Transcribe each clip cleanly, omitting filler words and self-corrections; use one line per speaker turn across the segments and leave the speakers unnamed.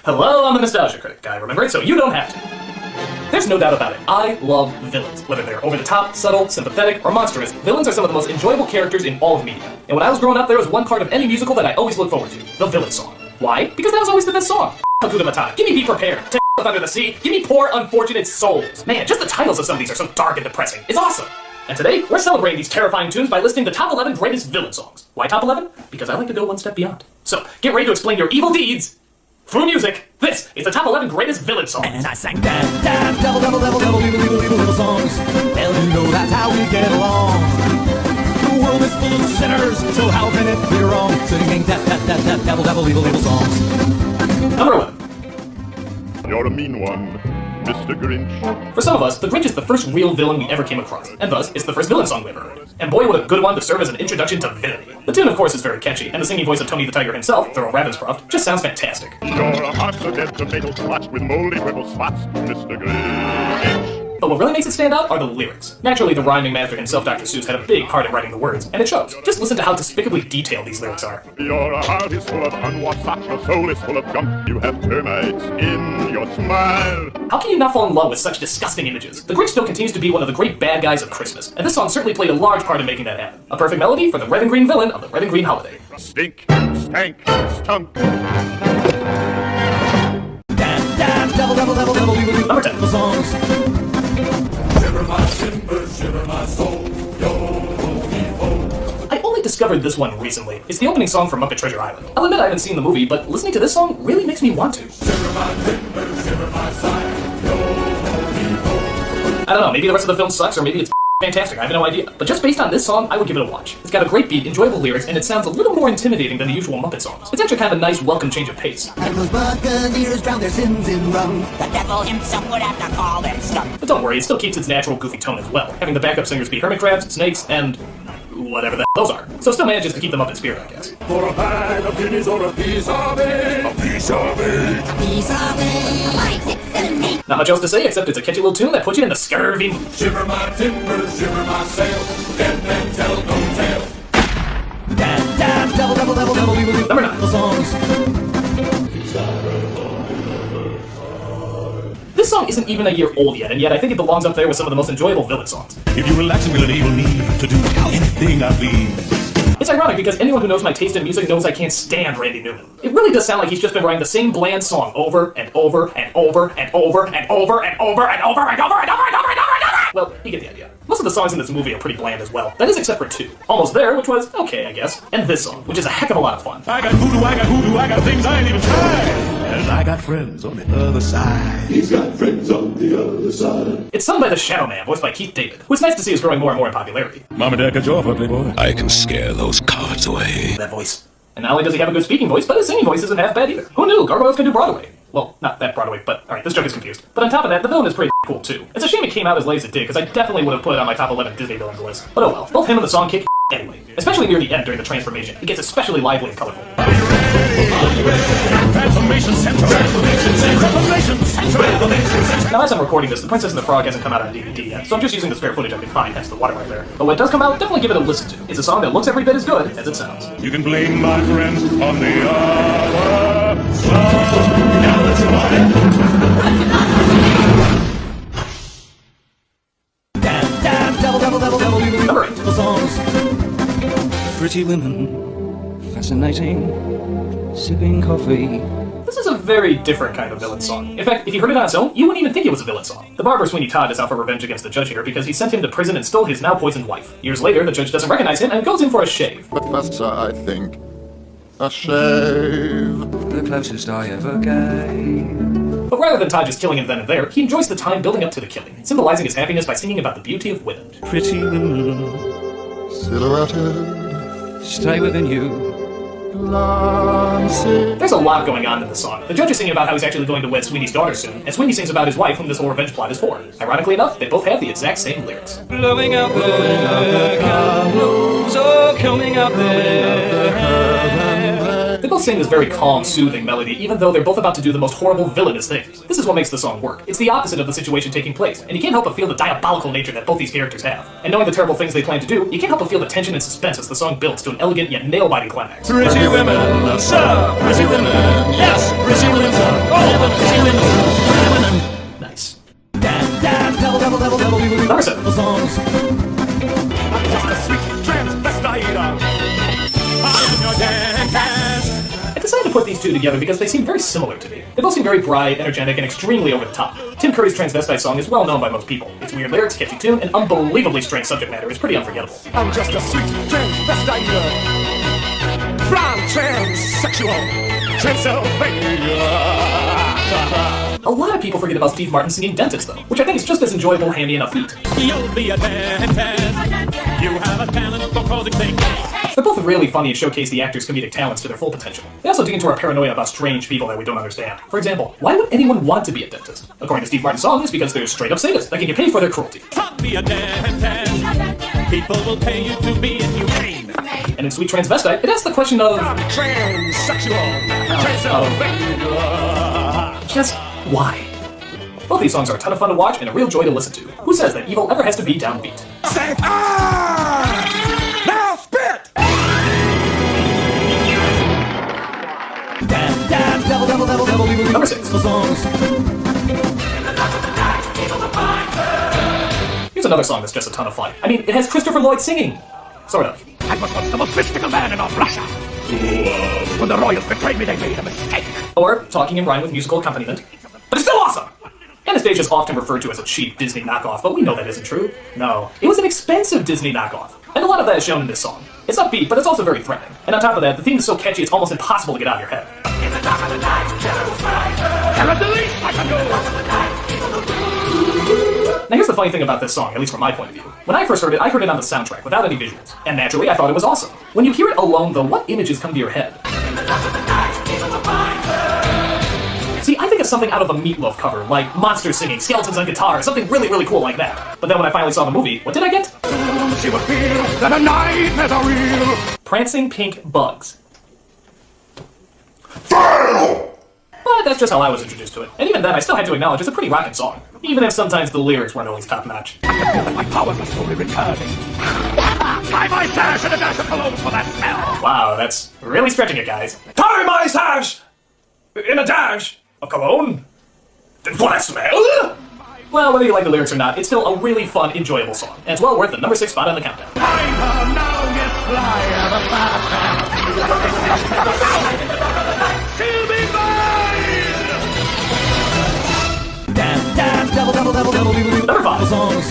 Hello, I'm the Nostalgia Critic guy, remember it? So you don't have to. There's no doubt about it. I love villains. Whether they're over-the-top, subtle, sympathetic, or monstrous, villains are some of the most enjoyable characters in all of media. And when I was growing up, there was one part of any musical that I always looked forward to. The villain song. Why? Because that was always the best song. Hakuna Matata. Give me Be Prepared. Take Under the Sea. Give me Poor Unfortunate Souls. Man, just the titles of some of these are so dark and depressing. It's awesome. And today, we're celebrating these terrifying tunes by listing the top 11 greatest villain songs. Why top 11? Because I like to go one step beyond. So, get ready to explain your evil deeds through music. This is the top 11 greatest villain songs.
And I sang dab, double, evil little songs. Well, you know that's how we get along. The world is full of sinners, so how can it be wrong? Singing double, evil songs.
Number 11.
You're a mean one, Mr. Grinch.
For some of us, the Grinch is the first real villain we ever came across, and thus, it's the first villain song we ever heard. And boy, what a good one to serve as an introduction to villainy. The tune, of course, is very catchy, and the singing voice of Tony the Tiger himself, Thurl Ravenscroft, just sounds fantastic.
You're a heart-so-dead tomato splotch with moldy purple spots, Mr. Grinch.
But what really makes it stand out are the lyrics. Naturally, the rhyming master himself, Dr. Seuss, had a big part in writing the words, and it shows. Just listen to how despicably detailed these lyrics are.
Your heart is full of unwashed socks, your soul is full of gunk, you have termites in your smile.
How can you not fall in love with such disgusting images? The Grinch still continues to be one of the great bad guys of Christmas, and this song certainly played a large part in making that happen. A perfect melody for the red and green villain of the red and green holiday.
Stink, stank, stunk.
Double,
Number 10.
songs.
Shiver my timbers, shiver my soul, yo-ho-me-ho.
I only discovered this one recently. It's the opening song for Muppet Treasure Island. I'll admit I haven't seen the movie, but listening to this song really makes me want to.
Shiver my timbers, shiver my side, yo-ho-me-ho.
I don't know, maybe the rest of the film sucks, or maybe it's fantastic, I have no idea. But just based on this song, I would give it a watch. It's got a great beat, enjoyable lyrics, and it sounds a little more intimidating than the usual Muppet songs. It's actually kind of a nice, welcome change of pace.
And those buccaneers drown their sins in rum.
The devil himself would have to call them skunk.
But don't worry, it still keeps its natural goofy tone as well, having the backup singers be hermit crabs, snakes, and whatever the hell those are. So it still manages to keep them up in spirit, I guess.
For a bag of guineas or a piece of it, a piece of it.
A piece of it. 5, 6, 7, 8.
Not much else to say, except it's a catchy little tune that puts you in the scurvy mood.
Shiver my timbers, shiver my sails, dead men tell no tale.
Double, evil
Number 9.
songs.
This song isn't even a year old yet, and yet I think it belongs up there with some of the most enjoyable villain songs.
If you relax and will enable me to do anything I please.
It's ironic because anyone who knows my taste in music knows I can't stand Randy Newman. It really does sound like he's just been writing the same bland song over and over and over and over and over and over and over and over and over and over and over and over. Well, you get the idea. Most of the songs in this movie are pretty bland as well. That is except for 2. Almost There, which was okay, I guess, and this song, which is a heck of a lot of fun.
I got voodoo, I got things I ain't even tried. And I got friends on the other side.
He's got friends on the other side.
It's sung by the Shadow Man, voiced by Keith David, who it's nice to see is growing more and more in popularity.
Mom and Dad cut you off, playboy.
I can scare those cards away.
That voice. And not only does he have a good speaking voice, but his singing voice isn't half bad either. Who knew? Gargoyles can do Broadway. Well, not that Broadway, but alright, this joke is confused. But on top of that, the villain is pretty cool too. It's a shame it came out as late as it did, because I definitely would have put it on my top 11 Disney villains list. But oh well, both him and the song kick anyway. Especially near the end during the transformation. It gets especially lively and colorful.
Transformation Central. Transformation Central.
Now as I'm recording this, The Princess and the Frog hasn't come out on DVD yet, so I'm just using the spare footage I can find, hence the watermark there. But when it does come out, definitely give it a listen to. It's a song that looks every bit as good as it sounds.
You can blame my friends on the other side. Now that you want it.
Double, evil
Number 8.
songs. Pretty women, fascinating, sipping coffee.
This is a very different kind of villain song. In fact, if you heard it on its own, you wouldn't even think it was a villain song. The barber Sweeney Todd is out for revenge against the judge here because he sent him to prison and stole his now poisoned wife. Years later, the judge doesn't recognize him and goes in for a shave.
But first, sir, I think a shave.
The closest I ever gave.
But rather than Todd just killing him then and there, he enjoys the time building up to the killing, symbolizing his happiness by singing about the beauty of women.
Pretty women,
Silhouetted,
stay within you.
glancing.
There's a lot going on in the song. The judge is singing about how he's actually going to wed Sweeney's daughter soon, and Sweeney sings about his wife, whom this whole revenge plot is for. Ironically enough, they both have the exact same lyrics.
Blowing out the candles, oh, coming out there.
They both both sing this very calm, soothing melody, even though they're both about to do the most horrible, villainous things. This is what makes the song work. It's the opposite of the situation taking place, and you can't help but feel the diabolical nature that both these characters have. And knowing the terrible things they plan to do, you can't help but feel the tension and suspense as the song builds to an elegant yet nail-biting climax.
Pretty women, sir, pretty women, yes, pretty women, sir, all the pretty women, pretty women.
Nice.
Number 7. The songs.
I'm just a sweet transvestite. I am your dance.
I decided to put these two together because they seem very similar to me. They both seem very bright, energetic, and extremely over the top. Tim Curry's transvestite song is well known by most people. Its weird lyrics, catchy tune, and unbelievably strange subject matter is pretty unforgettable.
I'm just a sweet transvestite. From transsexual Transylvania.
A lot of people forget about Steve Martin singing Dentist, though, which I think is just as enjoyable, handy, and upbeat.
You'll be a dentist. You have a talent for causing things.
They're both really funny and showcase the actors' comedic talents to their full potential. They also dig into our paranoia about strange people that we don't understand. For example, why would anyone want to be a dentist? According to Steve Martin's song, it's because they're straight-up sadists that can get paid for their cruelty.
Be a dentist. People will pay you to be inhumane.
And in Sweet Transvestite, it asks the question of...
Transsexual Transylvania.
Just why? Both these songs are a ton of fun to watch and a real joy to listen to. Who says that evil ever has to be downbeat?
Say ah! Now spit!
Number 6. The songs.
Here's another song that's just a ton of fun. I mean, it has Christopher Lloyd singing. Sort of.
I was once the most mystical man in all Russia. When the royals betrayed me, they made a mistake.
Or talking in rhyme with musical accompaniment. But it's still awesome! Anastasia is often referred to as a cheap Disney knockoff, but we know that isn't true. No, it was an expensive Disney knockoff. And a lot of that is shown in this song. It's upbeat, but it's also very threatening. And on top of that, the theme is so catchy it's almost impossible to get out of your head.
In the dark of the night, terror the least I can do.
Now here's the funny thing about this song, at least from my point of view. When I first heard it, I heard it on the soundtrack, without any visuals. And naturally, I thought it was awesome. When you hear it alone, though, what images come to your head? See, I think of something out of a Meatloaf cover, like monsters singing, skeletons on guitar, something really, really cool like that. But then when I finally saw the movie, what did I get?
She would feel that a nightmares are real.
Prancing pink bugs.
Fail!
But that's just how I was introduced to it. And even then, I still had to acknowledge it's a pretty rockin' song. Even if sometimes the lyrics weren't always top-notch.
I can feel that my powers are slowly returning. Tie my sash and a dash of cologne for that smell.
Wow, that's really stretching it, guys. Tie my sash! In a dash of cologne? For that smell? Well, whether you like the lyrics or not, it's still a really fun, enjoyable song. And it's well worth the number 6 spot on the countdown.
I'm now get fly out of she'll be mine!
Number 5.
The
songs.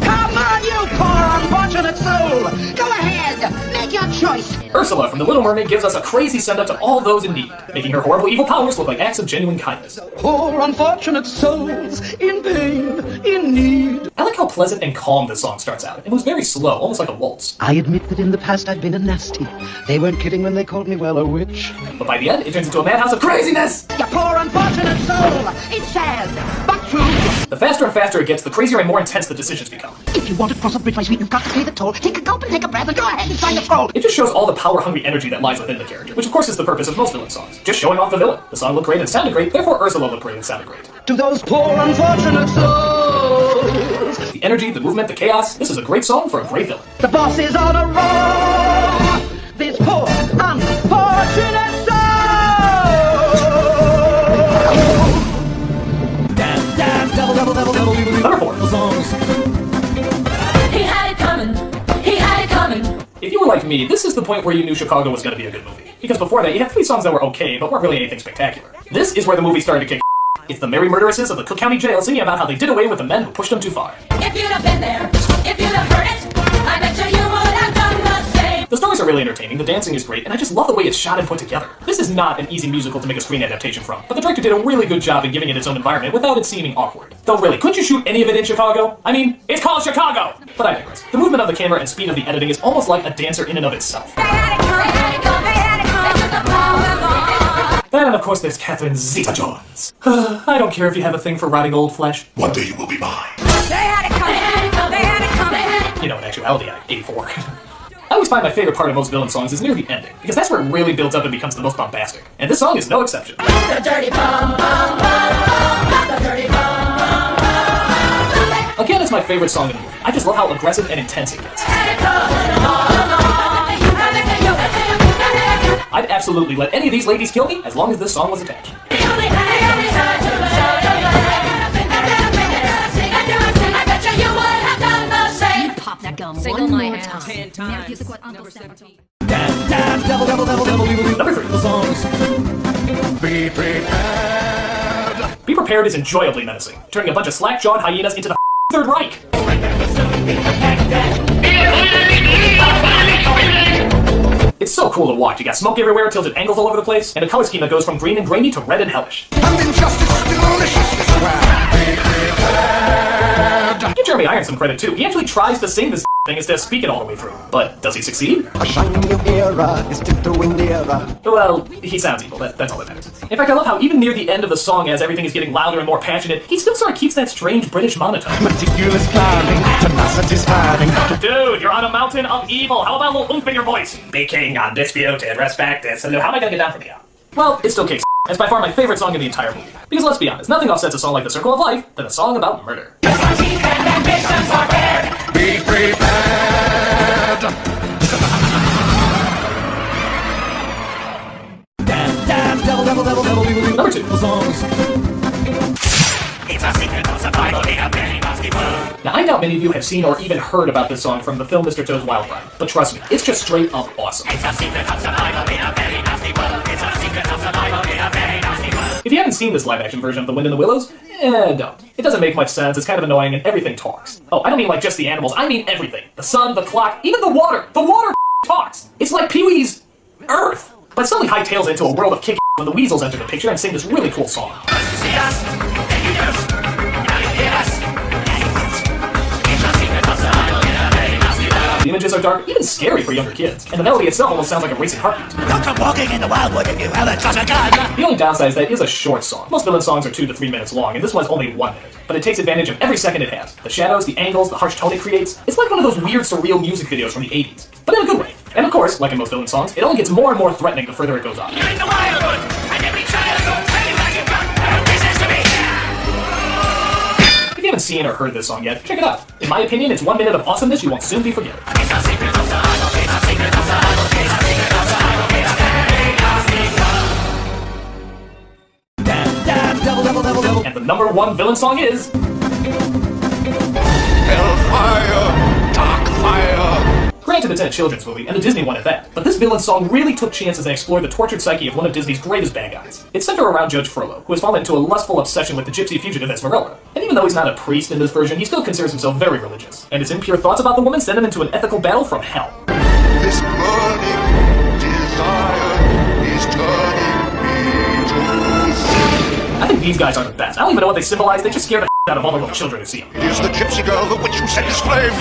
Come on, you poor unfortunate soul! Go ahead, make your choice.
Ursula from The Little Mermaid gives us a crazy send-up to all those in need, making her horrible evil powers look like acts of genuine kindness.
Poor unfortunate souls in pain, in need.
I like how pleasant and calm this song starts out. It was very slow, almost like a waltz.
I admit that in the past I've been a nasty. They weren't kidding when they called me, well, a witch.
But by the end, it turns into a madhouse of craziness!
You poor unfortunate soul! It's sad, but true.
The faster and faster it gets, the crazier and more intense the decisions become.
If you want to cross a bridge, my sweet, you've got to pay the toll. Take a gulp and take a breath and go ahead and sign the scroll.
It just shows all the power-hungry energy that lies within the character, which of course is the purpose of most villain songs. Just showing off the villain. The song looked great and sounded great, therefore Ursula looked great and sounded great.
To those poor unfortunate souls.
The energy, the movement, the chaos, this is a great song for a great villain.
The boss is on a roll. This poor unfortunate soul.
Number 4.
The songs.
He had it coming. He had it coming.
If you were like me, this is the point where you knew Chicago was going to be a good movie. Because before that, you had 3 songs that were okay, but weren't really anything spectacular. This is where the movie started to kick. It's the merry murderesses of the Cook County Jail singing about how they did away with the men who pushed them too far.
If you'd have been there, if you'd have heard it, I bet you would have done the same.
The stories are really entertaining, the dancing is great, and I just love the way it's shot and put together. This is not an easy musical to make a screen adaptation from, but the director did a really good job in giving it its own environment without it seeming awkward. Though really, couldn't you shoot any of it in Chicago? I mean, it's called Chicago! But I digress. The movement of the camera and speed of the editing is almost like a dancer in and of itself.
They had it coming. They had it coming. They had it coming. They took the flowers off.
And of course there's Catherine Zeta-Jones. I don't care if you have a thing for rotting old flesh.
One day you will be mine.
They had it coming. They had it coming. They had it coming.
You know, in actuality, I'm 84. I always find my favorite part of most villain songs is near the ending, because that's where it really builds up and becomes the most bombastic. And this song is no exception.
The dirty bum, bum, bum, the dirty bum, bum, bum.
Again, it's my favorite song in the movie. I just love how aggressive and intense it gets. I'd absolutely let any of these ladies kill me as long as this song was attached.
Pop that gum
Single
one
my
more
hands
time.
10 times.
Music what Uncle 17.
Number 3.
The songs.
Be prepared.
Be Prepared is enjoyably menacing, turning a bunch of slack-jawed hyenas into the Third Reich. It's so cool to watch. You got smoke everywhere, tilted angles all over the place, and a color scheme that goes from green and grainy to red and hellish.
And injustice still malicious this way. Be prepared.
Give Jeremy Irons some credit too. He actually tries to sing this thing instead of speak it all the way through. But does he succeed?
A shining new era is tiptoeing nearer.
Well, he sounds evil. That's all that matters. In fact, I love how even near the end of the song, as everything is getting louder and more passionate, he still sort of keeps that strange British monotone.
Meticulous planning, tenacity spanning.
Dude, you're on a mountain of evil. How about a little oomph in your voice? Be king, undisputed, respect this. And how am I gonna get down from here? Well, it still kicks. It's by far my favorite song in the entire movie. Because let's be honest, nothing offsets a song like The Circle of Life than a song about murder.
Be prepared.
Number 2.
The songs.
Now, I doubt many of you have seen or even heard about this song from the film Mr. Toad's Wild Ride, but trust me, it's just straight up awesome. If you haven't seen this live-action version of The Wind in the Willows, don't. It doesn't make much sense, it's kind of annoying, and everything talks. Oh, I don't mean like just the animals, I mean everything. The sun, the clock, even the water! The water talks! It's like Pee-wee's Earth! But suddenly hightails into a world of kick when the weasels enter the picture and sing this really cool song. The images are dark, even scary for younger kids, and the melody itself almost sounds like a racing heartbeat.
Don't come walking in the wildwood if you haven't got a gun.
The only downside is that it is a short song. Most villain songs are 2 to 3 minutes long, and this one's only 1 minute. But it takes advantage of every second it has. The shadows, the angles, the harsh tone it creates. It's like one of those weird, surreal music videos from the 80s. But in a good way. And of course, like in most villain songs, it only gets more and more threatening the further it goes on.
You're in the wildwood, and every child will tell you like you've got no business to be here.
If you haven't seen or heard this song yet, check it out. In my opinion, it's 1 minute of awesomeness you won't soon be forgetting.
It's a secret of survival, it's a secret of survival, it's a secret of survival, it's a very nasty one.
And the number 1 villain song is...
Hellfire. Dark fire.
Granted, it's a children's movie, and a Disney one at that, but this villain song really took chances and explored the tortured psyche of one of Disney's greatest bad guys. It's centered around Judge Frollo, who has fallen into a lustful obsession with the gypsy fugitive Esmeralda. And even though he's not a priest in this version, he still considers himself very religious. And his impure thoughts about the woman send him into an ethical battle from hell.
This burning desire is turning me to sin.
I think these guys are the best. I don't even know what they symbolize, they just scare the out of all the little children who see them.
It is the gypsy girl, the witch who set this flame.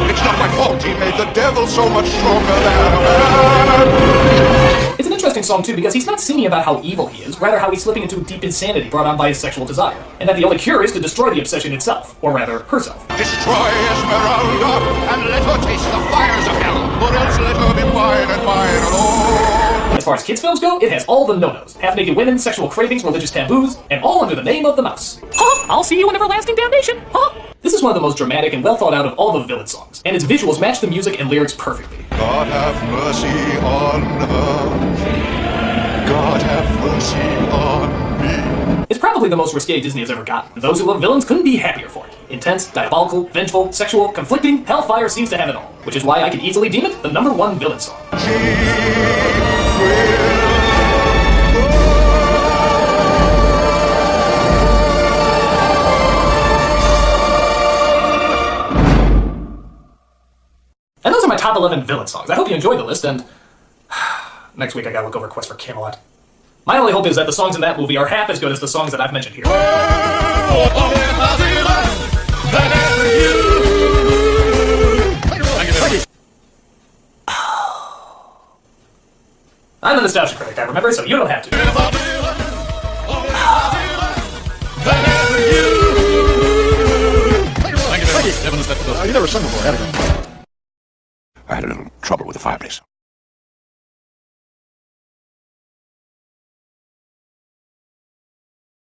It's not my fault he made the devil so much stronger than a man.
It's an interesting song too, because he's not singing about how evil he is, rather how he's slipping into deep insanity brought on by his sexual desire, and that the only cure is to destroy the obsession itself, or rather, herself.
Destroy Esmeralda and let her taste the fires of hell, or else let her be mine and mine alone.
As far as kids' films go, it has all the no-nos. Half-naked women, sexual cravings, religious taboos, and all under the name of the mouse. Huh? I'll see you in everlasting damnation. Huh? This is one of the most dramatic and well thought out of all the villain songs, and its visuals match the music and lyrics perfectly.
God have mercy on her. God have mercy on me.
It's probably the most risque Disney has ever gotten. Those who love villains couldn't be happier for it. Intense, diabolical, vengeful, sexual, conflicting, Hellfire seems to have it all, which is why I could easily deem it the number 1 villain song. And those are my top 11 villain songs. I hope you enjoyed the list, and next week I gotta look over Quest for Camelot. My only hope is that the songs in that movie are half as good as the songs that I've mentioned here. I'm the Nostalgia Critic, I remember, so you don't have to.
You never sung before, have you?